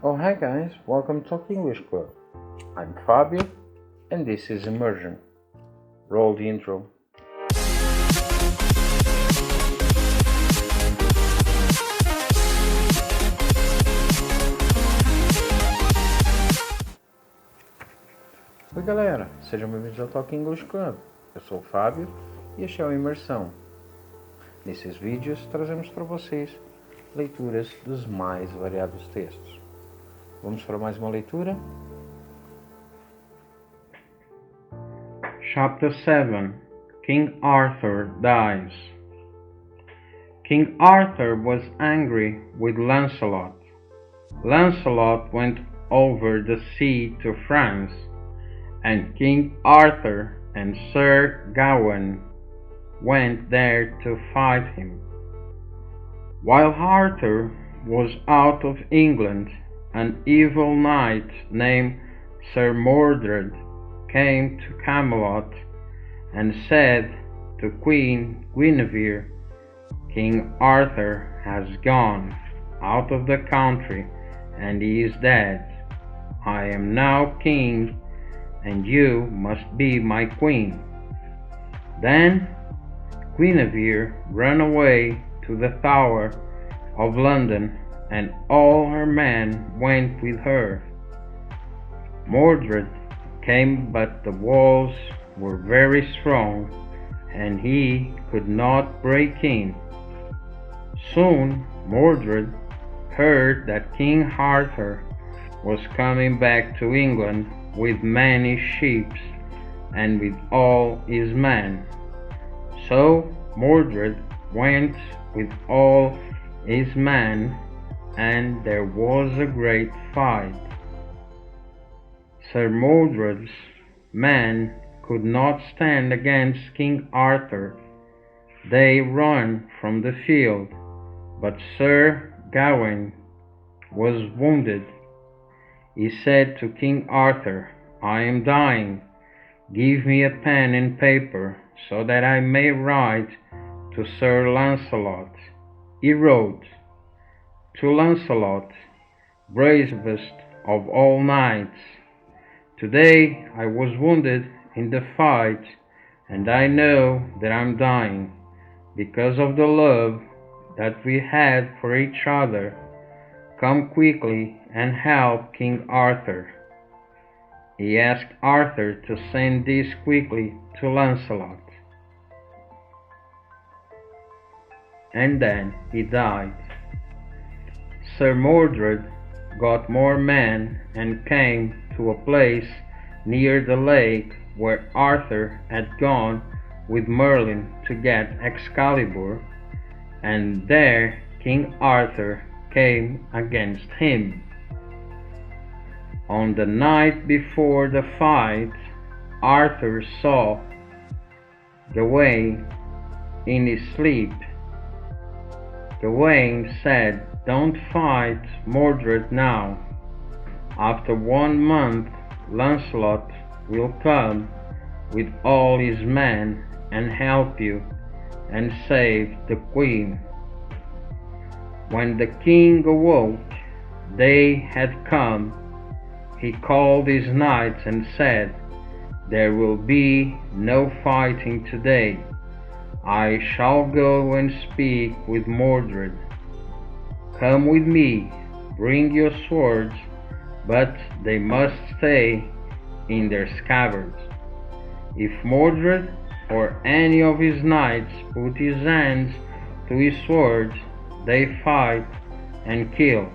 Oh hi guys, welcome to Talk English Club. I'm Fabio and this is Immersion. Roll the intro. Oi galera, sejam bem-vindos ao Talk English Club. Eu sou o Fábio e este é o Imersão. Nesses vídeos trazemos para vocês leituras dos mais variados textos. Vamos para mais uma leitura? Chapter 7 King Arthur Dies. King Arthur was angry with Lancelot. Lancelot went over the sea to France, and King Arthur and Sir Gawain went there to fight him. While Arthur was out of England, an evil knight named Sir Mordred came to Camelot and said to Queen Guinevere, "King Arthur has gone out of the country and he is dead. I am now king and you must be my queen." Then Guinevere ran away to the Tower of London, and all her men went with her. Mordred came, but the walls were very strong, and he could not break in. Soon Mordred heard that King Arthur was coming back to England with many ships and with all his men. So Mordred went with all his men, and there was a great fight. Sir Mordred's men could not stand against King Arthur. They ran from the field, but Sir Gawain was wounded. He said to King Arthur, "I am dying. Give me a pen and paper so that I may write to Sir Lancelot." He wrote, "To Lancelot, bravest of all knights, today I was wounded in the fight, and I know that I'm dying because of the love that we had for each other. Come quickly and help King Arthur." He asked Arthur to send this quickly to Lancelot. And then he died. Sir Mordred got more men and came to a place near the lake where Arthur had gone with Merlin to get Excalibur, and there King Arthur came against him. On the night before the fight, Arthur saw Gawain in his sleep. Gawain said, "Don't fight Mordred now. After 1 month, Lancelot will come with all his men and help you and save the queen." When the king awoke, they had come. He called his knights and said, "There will be no fighting today. I shall go and speak with Mordred. Come with me, bring your swords, but they must stay in their scabbards. If Mordred or any of his knights put his hands to his swords, they fight and kill."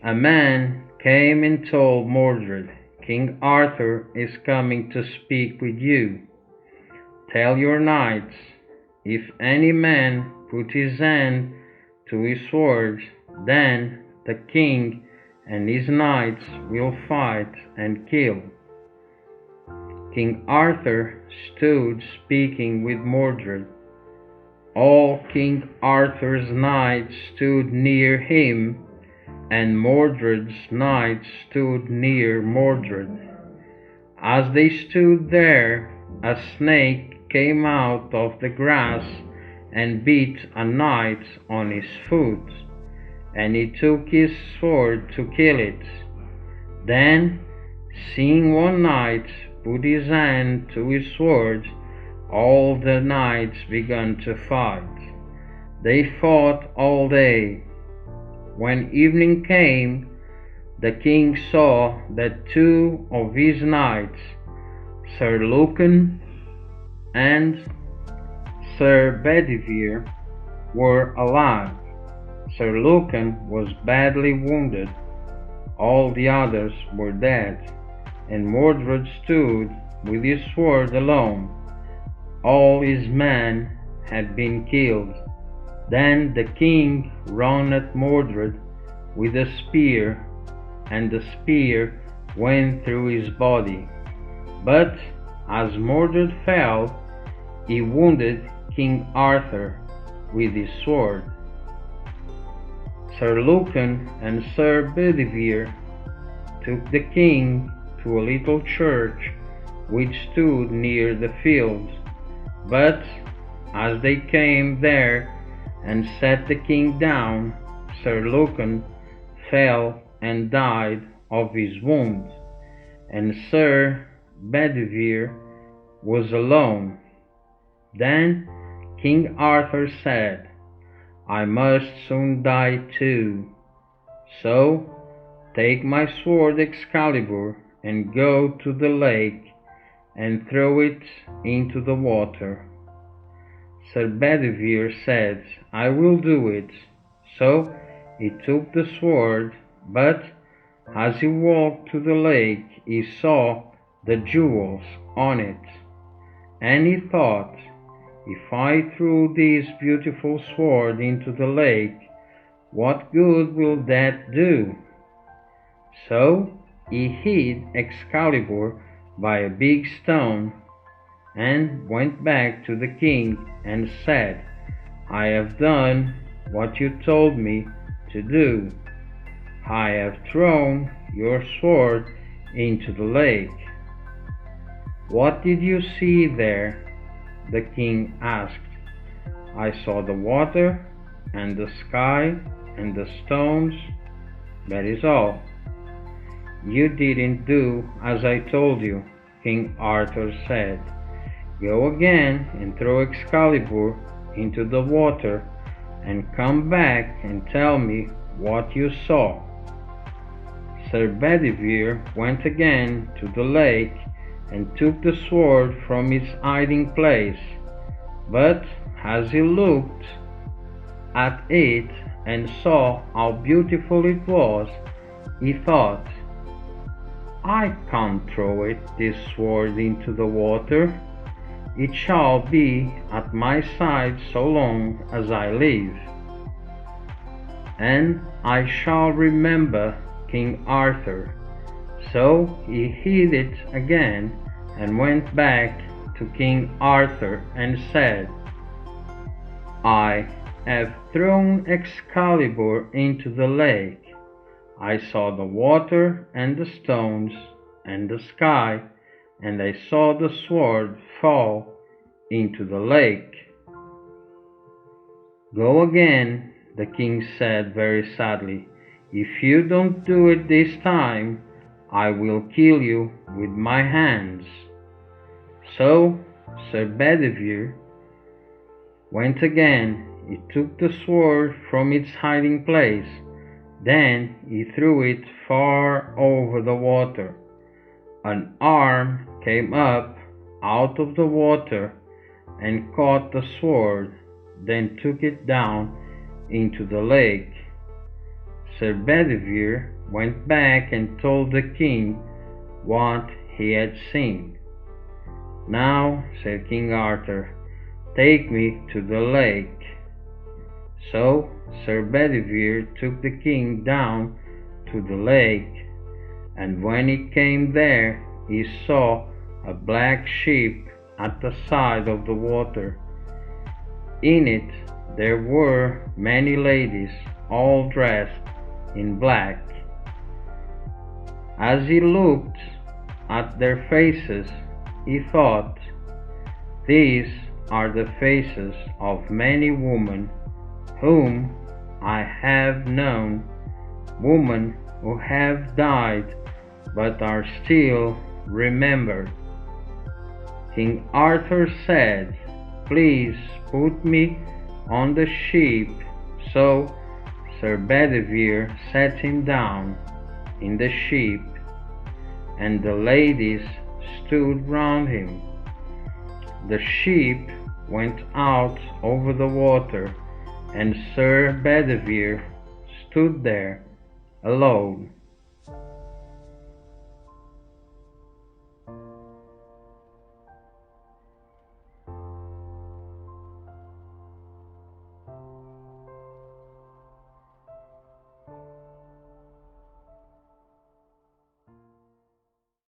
A man came and told Mordred, "King Arthur is coming to speak with you. Tell your knights, if any man put his hand to his sword, then the king and his knights will fight and kill." King Arthur stood speaking with Mordred. All King Arthur's knights stood near him, and Mordred's knights stood near Mordred. As they stood there, a snake came out of the grass and beat a knight on his foot, and he took his sword to kill it. Then, seeing one knight put his hand to his sword, all the knights began to fight. They fought all day. When evening came, the king saw that two of his knights, Sir Lucan and Sir Bedivere, were alive. Sir Lucan was badly wounded. All the others were dead, and Mordred stood with his sword alone. All his men had been killed. Then the king ran at Mordred with a spear, and the spear went through his body. But as Mordred fell, he wounded King Arthur with his sword. Sir Lucan and Sir Bedivere took the king to a little church which stood near the field. But as they came there and set the king down, Sir Lucan fell and died of his wounds, and Sir Bedivere was alone. Then King Arthur said, "I must soon die too. So take my sword Excalibur and go to the lake and throw it into the water." Sir Bedivere said, "I will do it." So he took the sword, but as he walked to the lake, he saw the jewels on it, and he thought, "If I threw this beautiful sword into the lake, what good will that do?" So he hid Excalibur by a big stone and went back to the king and said, "I have done what you told me to do. I have thrown your sword into the lake." "What did you see there?" the king asked. "I saw the water and the sky and the stones. That is all." "You didn't do as I told you," King Arthur said. "Go again and throw Excalibur into the water, and come back and tell me what you saw." Sir Bedivere went again to the lake and took the sword from its hiding place. But as he looked at it and saw how beautiful it was, he thought, "I can't throw this sword into the water. It shall be at my side so long as I live, and I shall remember King Arthur." So he hid it again and went back to King Arthur and said, "I have thrown Excalibur into the lake. I saw the water and the stones and the sky, and I saw the sword fall into the lake." "Go again," the king said very sadly. "If you don't do it this time, I will kill you with my hands." So Sir Bedivere went again. He took the sword from its hiding place. Then he threw it far over the water. An arm came up out of the water and caught the sword, then took it down into the lake. Sir Bedivere went back and told the king what he had seen. "Now," said King Arthur, "take me to the lake." So Sir Bedivere took the king down to the lake, and when he came there, he saw a black ship at the side of the water. In it there were many ladies, all dressed in black. As he looked at their faces, he thought, "These are the faces of many women whom I have known women who have died but are still remembered. King Arthur said, "Please put me on the ship." So Sir Bedivere sat him down in the ship, and the ladies stood round him. The ship went out over the water, and Sir Bedivere stood there alone.